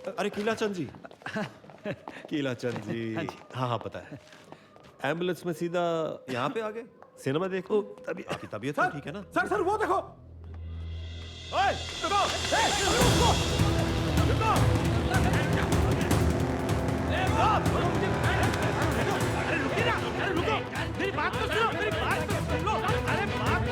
अरे कीला चंद जी। कीला चंद जी। हाँ हाँ पता है। एम्बुलेंस में सीधा यहाँ पे आ गए सिनेमा देखो। आपकी तबीयत तो ठीक है ना? सर सर वो देखो। ओए, रुको! मेरी बात तो सुनो, मेरी बात तो सुन लो। अरे बात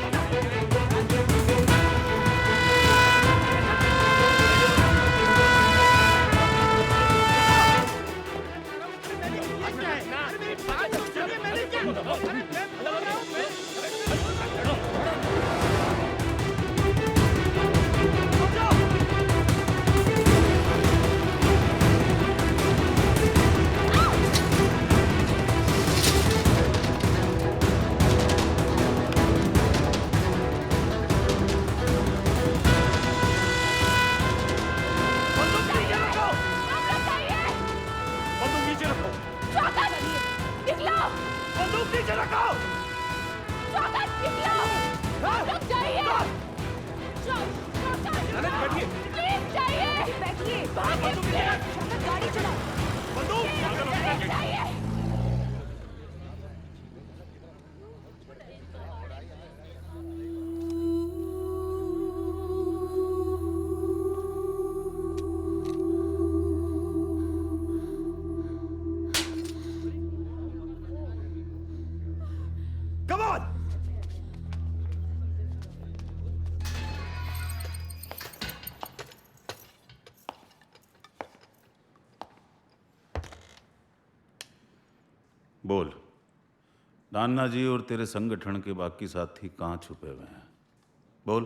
बोल, नाना जी और तेरे संगठन के बाकी साथी कहाँ छुपे हुए हैं? बोल।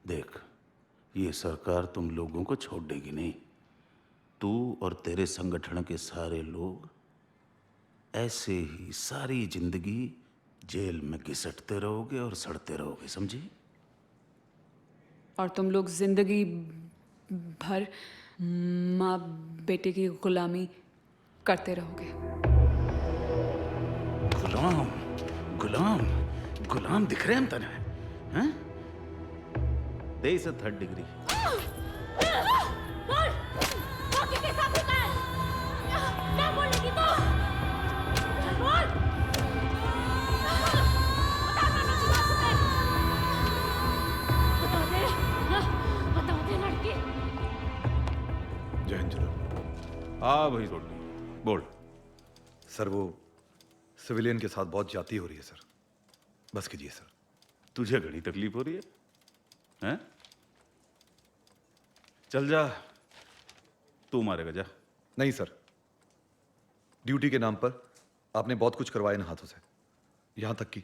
देख, ये सरकार तुम लोगों को छोड़ देगी नहीं। तू और तेरे संगठन के सारे लोग ऐसे ही सारी जिंदगी जेल में घिसटते रहोगे और सड़ते रहोगे, समझी? और तुम लोग जिंदगी भर माँ बेटे की गुलामी करते रहोगे। गुलाम गुलाम गुलाम दिख रहे हैं हम तने, हैं? दे इसे 3rd डिग्री। जय हिंद जनाब। हाँ भाई रोटी बोल। सर वो सिविलियन के साथ बहुत ज्यादती हो रही है सर, बस कीजिए सर। तुझे घड़ी तकलीफ हो रही है, हैं? चल जा, तू मारेगा जा। नहीं सर, ड्यूटी के नाम पर आपने बहुत कुछ करवाया इन हाथों से, यहां तक कि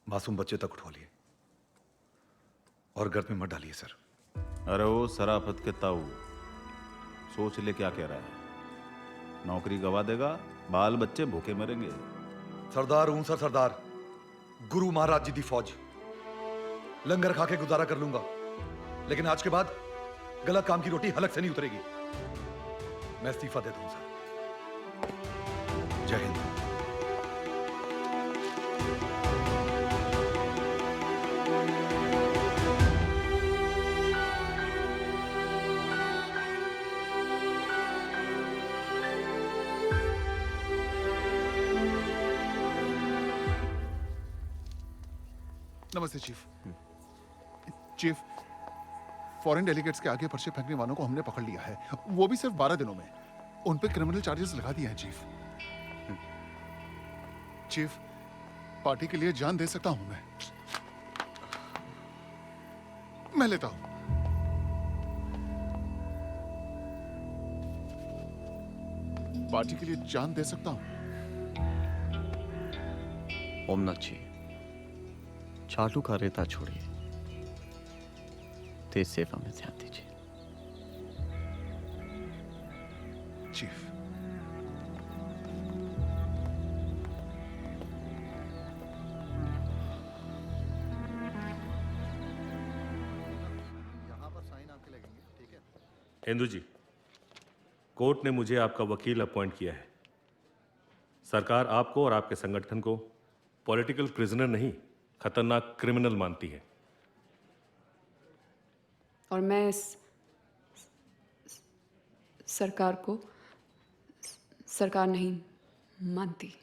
मासूम बच्चे तक उठवा लिए और गर्द में मत डालिए सर। अरे वो सराफत के ताऊ, सोच ले क्या कह रहा है। नौकरी गवा देगा, बाल बच्चे भूखे मरेंगे। सरदार हूं सर, सरदार। गुरु महाराज जी दी फौज, लंगर खा के गुजारा कर लूंगा, लेकिन आज के बाद गलत काम की रोटी हलक से नहीं उतरेगी। मैं इस्तीफा दे दूं सर। जय हिंद। नमस्ते चीफ। चीफ, फॉरेन डेलीगेट्स के आगे पर्चे फेंकने वालों को हमने पकड़ लिया है, वो भी सिर्फ 12 दिनों में। उन पे क्रिमिनल चार्जेस लगा दिए हैं चीफ। चीफ, पार्टी के लिए जान दे सकता हूं मैं लेता हूं। पार्टी के लिए जान दे सकता हूं। ओमनाथ जी, चालू का रेता छोड़िए, देश सेवा में ध्यान दीजिए। चीफ, यहां पर साइन आपके लगेंगे, ठीक है? इंदु जी, कोर्ट ने मुझे आपका वकील अपॉइंट किया है। सरकार आपको और आपके संगठन को पॉलिटिकल प्रिजनर नहीं, खतरनाक क्रिमिनल मानती है। और मैं इस सरकार को सरकार नहीं मानती।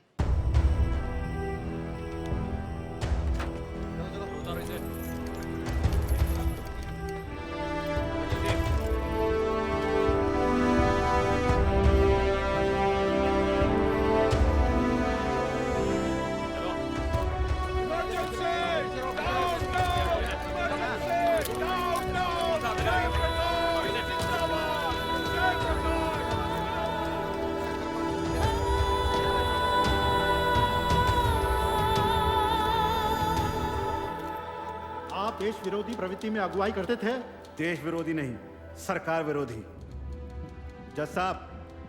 आप देश विरोधी प्रवृत्ति में अगुवाई करते थे। देश विरोधी नहीं, सरकार विरोधी। जज साहब,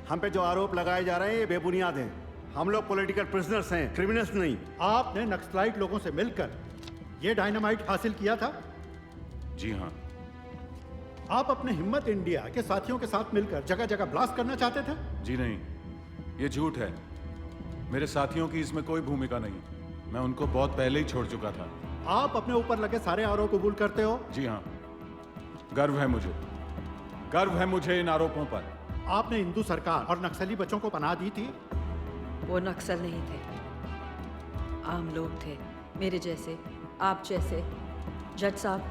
हम पे जो आरोप लगाए जा रहे हैं ये बेबुनियाद हैं। हम लोग पॉलिटिकल प्रिजनर्स हैं, क्रिमिनल्स नहीं। आपने नक्सलाइट लोगों से मिलकर ये डायनामाइट हासिल किया था। जी हाँ। आप अपने हिम्मत इंडिया के साथियों के साथ मिलकर जगह जगह ब्लास्ट करना चाहते थे। जी नहीं, ये झूठ है। मेरे साथियों की इसमें कोई भूमिका नहीं। मैं उनको बहुत पहले ही छोड़ चुका था। आप अपने ऊपर लगे सारे आरोप कबूल करते हो। जी हाँ, गर्व है मुझे। गर्व है मुझे इन आरोपों पर। आपने हिंदू सरकार और नक्सली बच्चों को पनाह दी थी। वो नक्सल नहीं थे, आम लोग थे, मेरे जैसे, आप जैसे। जज साहब,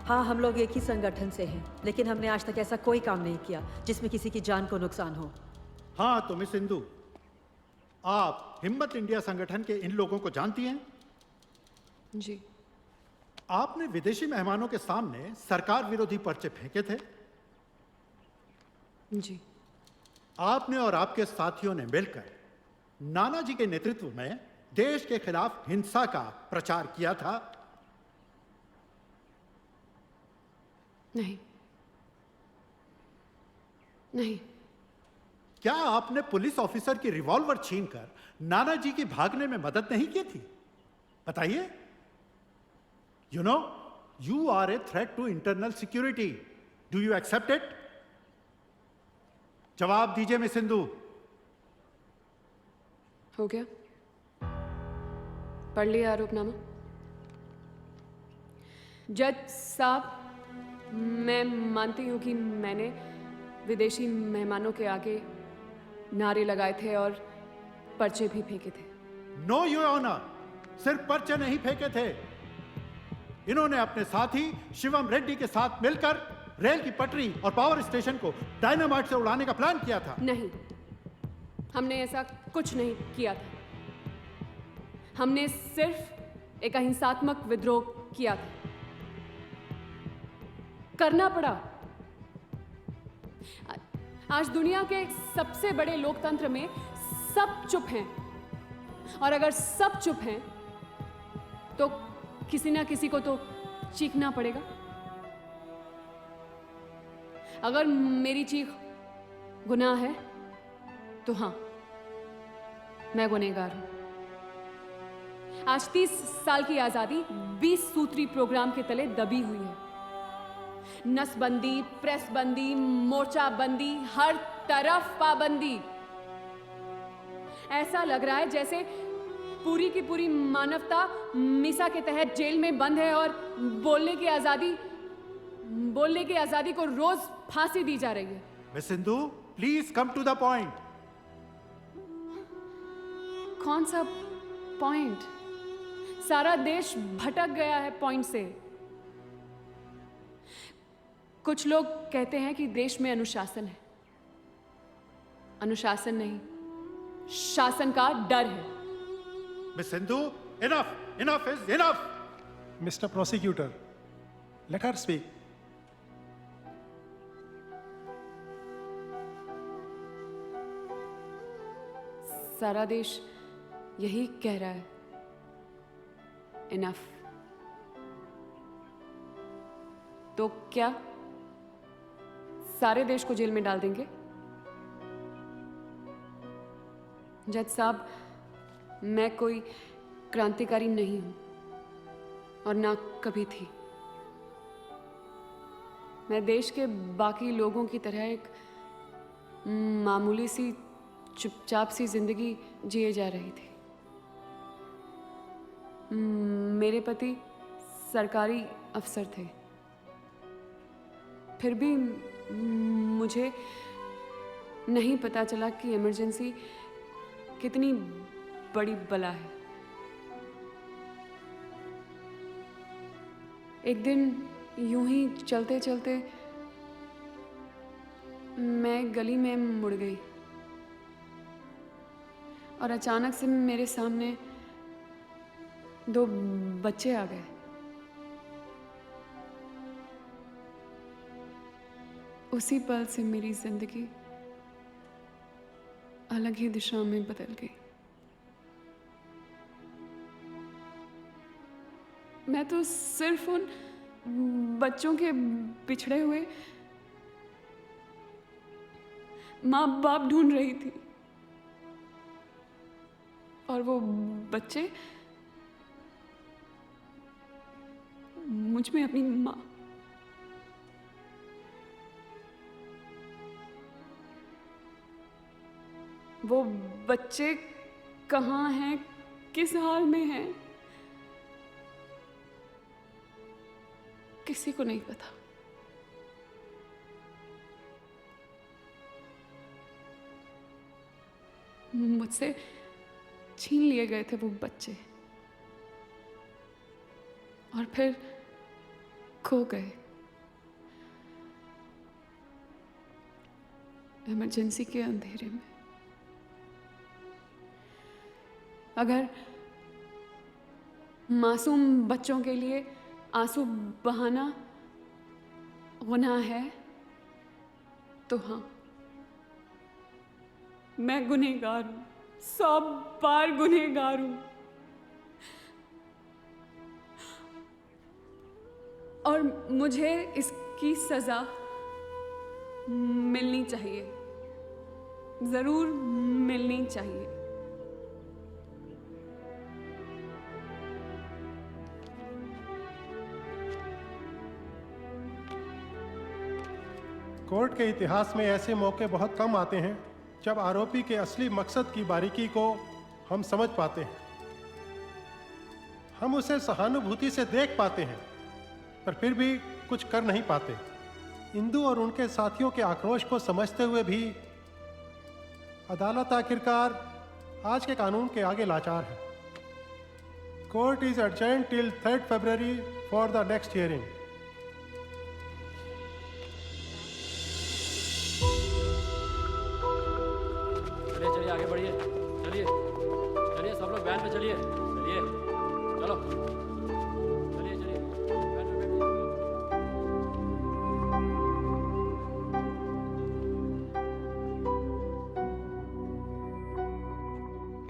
हाँ, हम लोग एक ही संगठन से हैं, लेकिन हमने आज तक ऐसा कोई काम नहीं किया जिसमें किसी की जान को नुकसान हो। हाँ तो मिस सिंधु, आप हिम्मत इंडिया संगठन के इन लोगों को जानती हैं। जी। आपने विदेशी मेहमानों के सामने सरकार विरोधी पर्चे फेंके थे। जी। आपने और आपके साथियों ने मिलकर नाना जी के नेतृत्व में देश के खिलाफ हिंसा का प्रचार किया था। नहीं, नहीं। क्या आपने पुलिस ऑफिसर की रिवॉल्वर छीनकर नाना जी की भागने में मदद नहीं की थी? बताइए। You know, you are a threat to internal security. Do you accept it? जवाब दीजिए मिस सिंधु। हो गया? पढ़ लिया आरोपनामा? जज साहब, मैं मानती हूं कि मैंने विदेशी मेहमानों के आगे नारे लगाए थे और पर्चे भी फेंके थे। नो योर ऑनर, सिर्फ पर्चे नहीं फेंके थे। इन्होंने अपने साथी शिवम रेड्डी के साथ मिलकर रेल की पटरी और पावर स्टेशन को डायनामाइट से उड़ाने का प्लान किया था। नहीं, हमने ऐसा कुछ नहीं किया था। हमने सिर्फ एक अहिंसात्मक विद्रोह किया था। करना पड़ा। आज दुनिया के सबसे बड़े लोकतंत्र में सब चुप हैं, और अगर सब चुप हैं तो किसी ना किसी को तो चीखना पड़ेगा। अगर मेरी चीख गुनाह है तो हाँ, मैं गुनहगार हूं। आज 30 साल की आजादी 20 सूत्री प्रोग्राम के तले दबी हुई है। नसबंदी, प्रेस बंदी, मोर्चा बंदी, हर तरफ पाबंदी। ऐसा लग रहा है जैसे पूरी की पूरी मानवता मीसा के तहत जेल में बंद है और बोलने की आजादी को रोज फांसी दी जा रही है। Miss Sindhu, please come to the point. कौन सा पॉइंट? सारा देश भटक गया है पॉइंट से। कुछ लोग कहते हैं कि देश में अनुशासन है। अनुशासन नहीं, शासन का डर है। Miss Sindhu, enough, enough is enough. Mr. Prosecutor, let her speak. सारा देश यही कह रहा है, इनफ। तो क्या सारे देश को जेल में डाल देंगे? जज साहब, मैं कोई क्रांतिकारी नहीं हूं और ना कभी थी। मैं देश के बाकी लोगों की तरह एक मामूली सी चुपचाप सी जिंदगी जिए जा रही थी। मेरे पति सरकारी अफसर थे। फिर भी मुझे नहीं पता चला कि इमरजेंसी कितनी बड़ी बला है। एक दिन यूं ही चलते चलते मैं गली में मुड़ गई और अचानक से मेरे सामने 2 बच्चे आ गए। उसी पल से मेरी जिंदगी अलग ही दिशा में बदल गई। मैं तो सिर्फ उन बच्चों के बिछड़े हुए माँ बाप ढूंढ रही थी और वो बच्चे मुझ में अपनी माँ। वो बच्चे कहाँ हैं, किस हाल में हैं, किसी को नहीं पता। मुझसे छीन लिए गए थे वो बच्चे और फिर खो गए इमरजेंसी के अंधेरे में। अगर मासूम बच्चों के लिए आंसू बहाना गुनाह है तो हाँ, मैं गुनहगार हूं, 100 बार गुनहगार हूं। और मुझे इसकी सजा मिलनी चाहिए, जरूर मिलनी चाहिए। कोर्ट के इतिहास में ऐसे मौके बहुत कम आते हैं जब आरोपी के असली मकसद की बारीकी को हम समझ पाते हैं, हम उसे सहानुभूति से देख पाते हैं, पर फिर भी कुछ कर नहीं पाते। इंदु और उनके साथियों के आक्रोश को समझते हुए भी अदालत आखिरकार आज के कानून के आगे लाचार है। Court is adjourned till 3rd February for the next hearing. चलिए आगे बढ़िए, चलिए चलिए सब लोग वैन पे चलिए, चलिए चलो चलिए चलिए वैन पे बैठिए।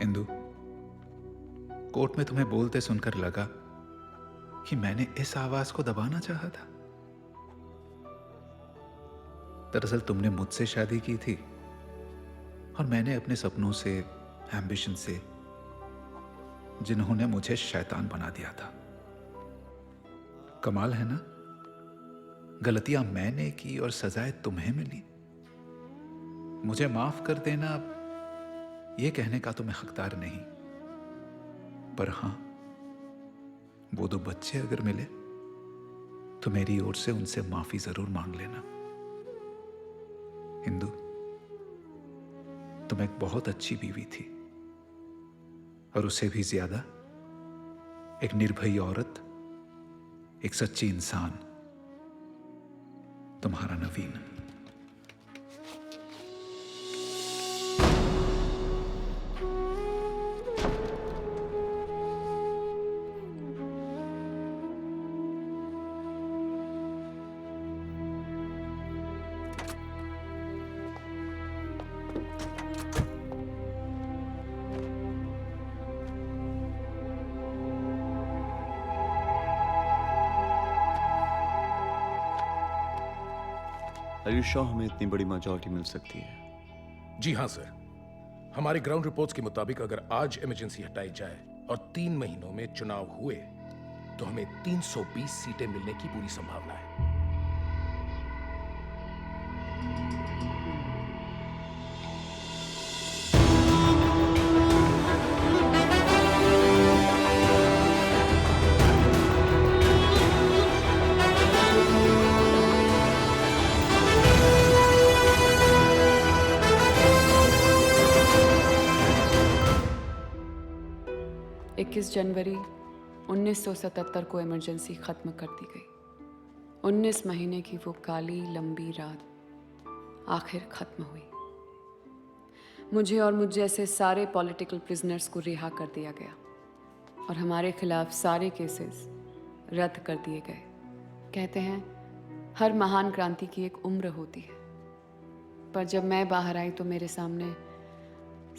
इंदु, कोर्ट में तुम्हें बोलते सुनकर लगा कि मैंने इस आवाज को दबाना चाहा था। दरअसल तुमने मुझसे शादी की थी और मैंने अपने सपनों से, एम्बिशन से, जिन्होंने मुझे शैतान बना दिया था। कमाल है ना, गलतियां मैंने की और सजाएं तुम्हें मिली। मुझे माफ कर देना यह कहने का तो मैं हकदार नहीं, पर हां, वो 2 बच्चे अगर मिले तो मेरी ओर से उनसे माफी जरूर मांग लेना। इंदु, तुम एक बहुत अच्छी बीवी थी और उससे भी ज्यादा एक निर्भयी औरत, एक सच्ची इंसान, तुम्हारा नवीन। शाह हमें इतनी बड़ी मेजॉरिटी मिल सकती है? जी हाँ सर, हमारे ग्राउंड रिपोर्ट्स के मुताबिक अगर आज इमरजेंसी हटाई जाए और 3 महीनों में चुनाव हुए तो हमें 320 सीटें मिलने की पूरी संभावना है। 21 जनवरी 1977 को इमरजेंसी ख़त्म कर दी गई। 19 महीने की वो काली लंबी रात आखिर ख़त्म हुई। मुझे और मुझ जैसे सारे पॉलिटिकल प्रिजनर्स को रिहा कर दिया गया और हमारे खिलाफ सारे केसेस रद्द कर दिए गए। कहते हैं हर महान क्रांति की एक उम्र होती है, पर जब मैं बाहर आई तो मेरे सामने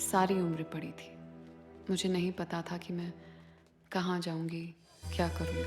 सारी उम्र पड़ी थी। मुझे नहीं पता था कि मैं कहाँ जाऊंगी, क्या करूंगी।